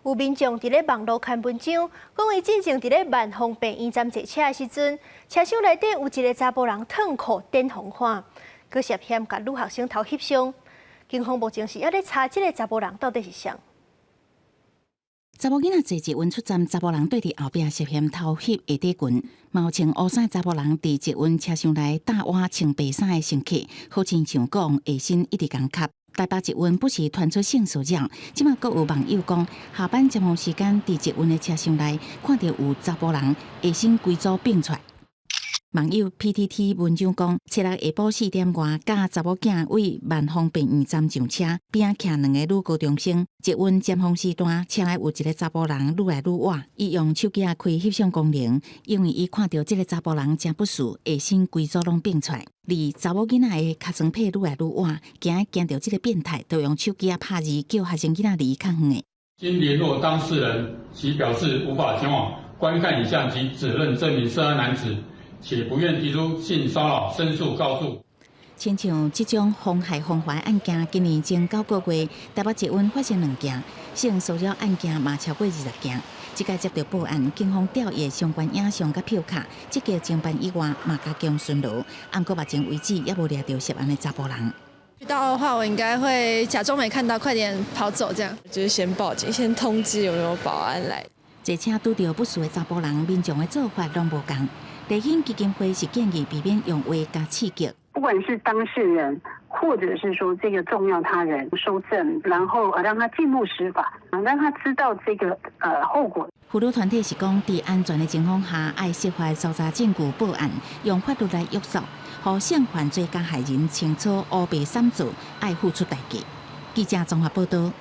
有民众伫咧网络看文章，讲伊进前伫咧万丰病院站坐车的时阵，车厢内底有一个查甫人脱裤点红花，佮涉嫌甲女学生头翕相。警方目前是还咧查这个查甫人到底是谁。查某囡仔坐捷运出站，查甫人对伫后壁涉嫌偷翕下底裙，毛穿乌衫查甫人伫捷运车厢内搭碗穿白衫的乘客，好亲像讲下身一直共吸。台北捷运不时传出性骚扰，即马阁有网友讲，下班尖峰时间伫捷运的车厢内看到有查甫人下身规组并出来。网友 PTT 文章讲，7日下晡4点外，甲查某囝为万丰病院站上车，边仔徛2个女高中生。捷运尖峰时段，车内有一个查甫人愈来愈晚，伊用手机开翕相功能，因为伊看到这个查甫人真不顺，下身规组拢并出来。而查某囡仔的尻川皮愈来愈晚，惊到这个变态，就用手机拍字叫学生囡仔离较远的。经联络当事人，其表示无法前往观看影像及指认这名涉案男子。且不愿提出性骚扰申诉告诉。亲像这种妨害风化案件，今年前9个月，台北捷运发生2件，性骚扰案件嘛超过20件。这届接到报案，警方调阅相关影像甲票卡，积极侦办以外，嘛加强巡逻。按到目前为止，也无抓到涉案的查甫人。遇到的话，我应该会假装没看到，快点跑走，这样。就是先报警，先通知有没有保安来。坐车拄到不顺的查甫人，民众的做法拢无同。立宪基金会是建议避免用话加刺激，不管是当事人，或者是说这个重要他人收证，然后让他进入司法，让他知道这个后果。妇女团体是讲，在安全的情况下，爱释怀搜查证据报案，用法律来约束，让性犯罪加害人清楚乌白三字，爱付出代价。记者综合报道。